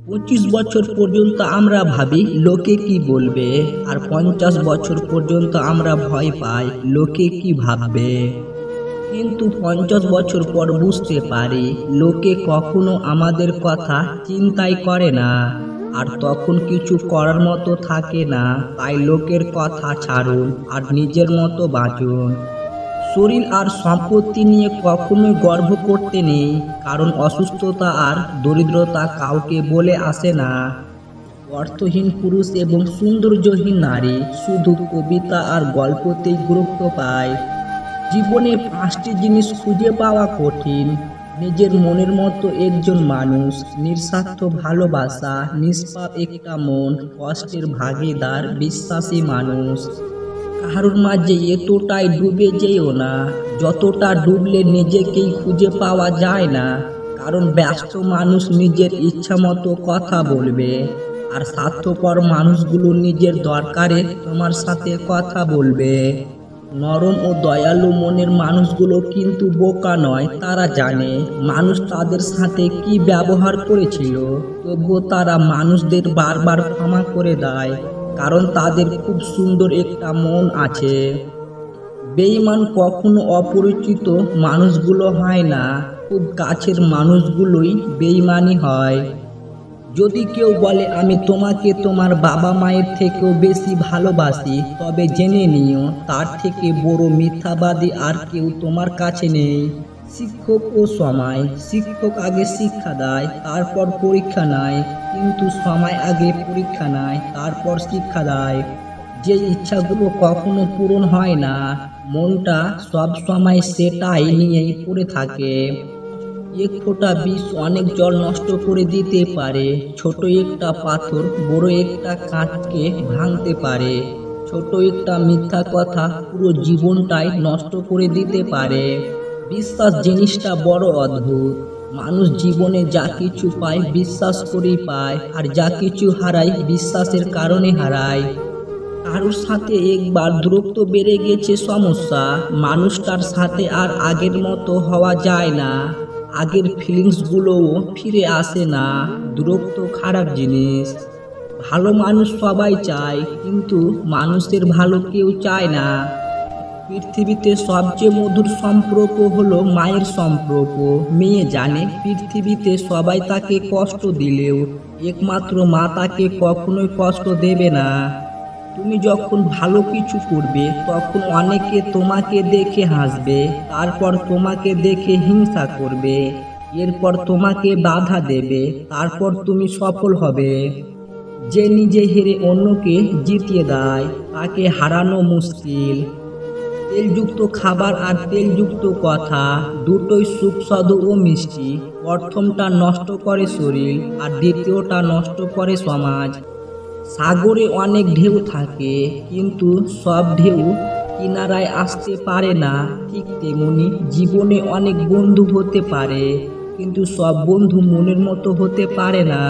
25 বছর পর্যন্ত আমরা ভাবি লোকে কি বলবে, আর 50 বছর পর্যন্ত আমরা ভয় পাই লোকে কি ভাববে। কিন্তু 50 বছর পর বুঝতে পারি লোকে কখনো আমাদের কথা চিন্তাই করে না, আর তখন কিছু করার মতো থাকে না। তাই লোকের কথা ছাড়ুন আর নিজের মতো বাঁচুন। শরীর আর সম্পত্তি নিয়ে কখনোই গর্ব করতে নেই, কারণ অসুস্থতা আর দরিদ্রতা কাউকে বলে আসে না। অর্থহীন পুরুষ এবং সৌন্দর্যহীন নারী শুধু কবিতা আর গল্পতেই গুরুত্ব পায়। জীবনে 5টি জিনিস খুঁজে পাওয়া কঠিন: নিজের মনের মতো একজন মানুষ, নিঃস্বার্থ ভালোবাসা, নিষ্পাপ একটা মন, কষ্টের ভাগীদার, বিশ্বাসী মানুষ। কারোর মাঝে এতটাই ডুবে যেও না যতটা ডুবলে নিজেকেই খুঁজে পাওয়া যায় না, কারণ ব্যস্ত মানুষ নিজের ইচ্ছা মতো কথা বলবে, আর স্বার্থপর মানুষগুলো নিজের দরকারে তোমার সাথে কথা বলবে। নরম ও দয়ালু মনের মানুষগুলো কিন্তু বোকা নয়, তারা জানে মানুষ তাদের সাথে কি ব্যবহার করেছিল, তবুও তারা মানুষদের বারবার ক্ষমা করে দেয়, কারণ তাদের খুব সুন্দর একটা মন আছে। বেঈমান কখনো অপরিচিত মানুষগুলো হয় না, খুব কাছের মানুষগুলোই বেঈমানি হয়। যদি কেউ বলে আমি তোমাকে তোমার বাবা মায়ের থেকেও বেশি ভালোবাসি, তবে জেনে নিও তার থেকে বড় মিথ্যাবাদী আর কেউ তোমার কাছে নেই। শিক্ষক ও সময়: শিক্ষক আগে শিক্ষা দেয়, তারপর পরীক্ষা নেয়, কিন্তু সময় আগে পরীক্ষা নেয়, তারপর শিক্ষা দেয়। যে ইচ্ছাগুলো কখনো পূরণ হয় না, মনটা সব সময় সেটাই নিয়েই পড়ে থাকে। এক ফোঁটা বিষ অনেক জল নষ্ট করে দিতে পারে। ছোট একটা পাথর বড় একটা কাঁচকে ভাঙতে পারে। ছোট একটা মিথ্যা কথা পুরো জীবনটাই নষ্ট করে দিতে পারে। বিশ্বাস জিনিসটা বড় অদ্ভুত। মানুষ জীবনে যা কিছু পায় বিশ্বাস করেই পায়, আর যা কিছু হারায় বিশ্বাসের কারণে হারায়। কারোর সাথে একবার দূরত্ব বেড়ে গেছে সমস্যা, মানুষটার সাথে আর আগের মতো হওয়া যায় না। আগের ফিলিংসগুলোও ফিরে আসে না। দূরত্ব খারাপ জিনিস। ভালো মানুষ সবাই চায়, কিন্তু মানুষের ভালো কেউ চায় না। পৃথিবীতে সবচেয়ে মধুর সম্পর্ক হলো মায়ের সম্পর্ক। মেয়ে জানে পৃথিবীতে সবাই তাকে কষ্ট দিলেও একমাত্র মা তাকে কখনোই কষ্ট দেবে না। তুমি যখন ভালো কিছু করবে তখন অনেকে তোমাকে দেখে হাসবে, তারপর তোমাকে দেখে হিংসা করবে, এরপর তোমাকে বাধা দেবে, তারপর তুমি সফল হবে। যে নিজে হেরে অন্যকে জিতিয়ে দেয় তাকে হারানো মুশকিল। তেলযুক্ত খাবার আর তেলযুক্ত কথা দুটোই সুস্বাদু ও মিষ্টি। প্রথমটা নষ্ট করে শরীর, আর দ্বিতীয়টা নষ্ট করে সমাজ। সাগরে অনেক ঢেউ থাকে, কিন্তু সব ঢেউ কিনারায় আসতে পারে না। ঠিক তেমনি জীবনে অনেক বন্ধু হতে পারে, কিন্তু সব বন্ধু মনের মতো হতে পারে না।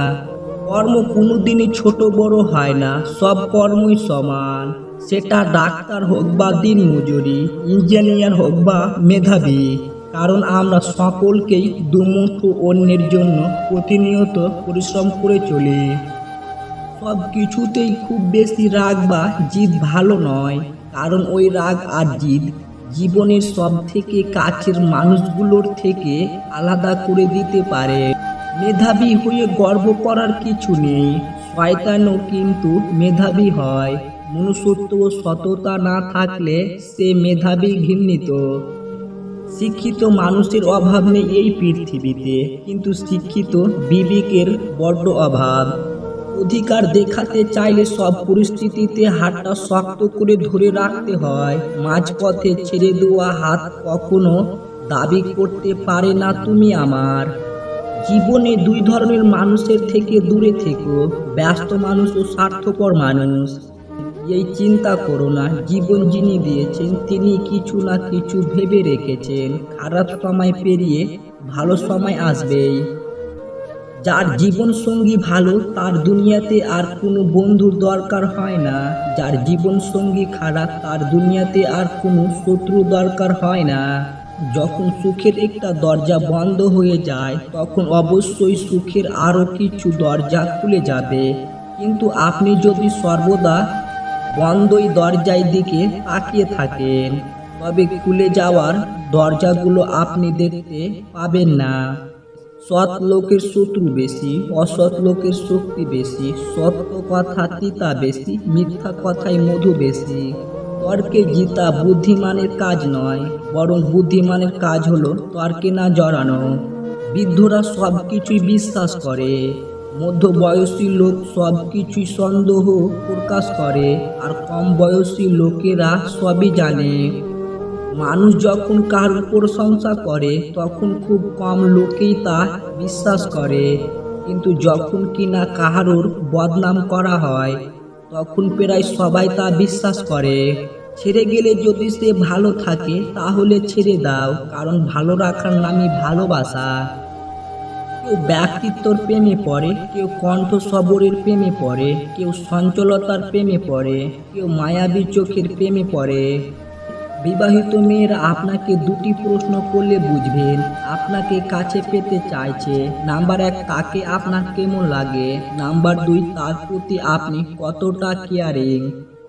কর্ম কোনোদিনই ছোট বড় হয় না, সব কর্মই সমান। সেটা ডাক্তার হোক বা দিনমজুরি, ইঞ্জিনিয়ার হোক বা মেধাবী, কারণ আমরা সকলকেই দুমুঠো অন্যের জন্য প্রতিনিয়ত পরিশ্রম করে চলি। সব কিছুতেই খুব বেশি রাগ বা জিদ ভালো নয়, কারণ ওই রাগ আর জিদ জীবনের সব থেকে কাছের মানুষগুলোর থেকে আলাদা করে দিতে পারে। মেধাবী হয়ে গর্ব করার কিছু নেই, শয়তানও কিন্তু মেধাবী হয়। মনুষ্যত্ব ও সততা না থাকলে সে মেধাবী ঘৃণিত। শিক্ষিত মানুষের অভাব নেই এই পৃথিবীতে, কিন্তু শিক্ষিত বিবেকের বড্ড অভাব। অধিকার দেখাতে চাইলে সব পরিস্থিতিতে হাতটা শক্ত করে ধরে রাখতে হয়। মাঝপথে ছেড়ে দেওয়া হাত কখনো দাবি করতে পারে না তুমি আমার। জীবনে দুই ধরনের মানুষের থেকে দূরে থেকো: ব্যস্ত মানুষ ও স্বার্থপর মানুষ। এই চিন্তা করো না, জীবন যিনি দিয়েছেন তিনি কিছু না কিছু ভেবে রেখেছেন। খারাপ সময় পেরিয়ে ভালো সময় আসবেই। যার জীবন সঙ্গী ভালো তার দুনিয়াতে আর কোনো বন্ধুর দরকার হয় না। যার জীবন সঙ্গী খারাপ তার দুনিয়াতে আর কোনো শত্রু দরকার হয় না। যখন সুখের একটা দরজা বন্ধ হয়ে যায় তখন অবশ্যই সুখের আরও কিছু দরজা খুলে যাবে। কিন্তু আপনি যদি সর্বদা বন্ধই দরজার দিকে তাকিয়ে থাকেন, তবে খুলে যাওয়ার দরজাগুলো আপনি দেখতে পাবেন না। সৎ লোকের শত্রু বেশি, অসৎ লোকের শক্তি বেশি, সত্য কথা তিতা বেশি, মিথ্যা কথায় মধু বেশি। তর্কে জিতা বুদ্ধিমানের কাজ নয়, বরং বুদ্ধিমানের কাজ হলো তর্কে না জড়ানো। বৃদ্ধরা সব কিছুই বিশ্বাস করে, মধ্যবয়সী লোক সব কিছুই সন্দেহ প্রকাশ করে, আর কম বয়সী লোকেরা সবই জানে। মানুষ যখন কারোর প্রশংসা করে তখন খুব কম লোকেই তা বিশ্বাস করে, কিন্তু যখন কিনা কাহারোর বদনাম করা হয় তখন প্রায় সবাই তা বিশ্বাস করে। ছেড়ে গেলে যদি সে ভালো থাকে তাহলে ছেড়ে দাও, কারণ ভালো রাখার নামই ভালোবাসা। কেউ ব্যক্তিত্বর প্রেমে পড়ে, কেউ কণ্ঠস্বরের প্রেমে পড়ে, কেউ চঞ্চলতার প্রেমে পড়ে, কেউ মায়াবী চোখের প্রেমে পড়ে। বিবাহিত মেয়েরা আপনাকে দুটি প্রশ্ন করলে বুঝবেন আপনাকে কাছে পেতে চাইছে। নাম্বার 1, তাকে আপনার কেমন লাগে। নাম্বার 2, তার প্রতি আপনি কতটা কেয়ারিং।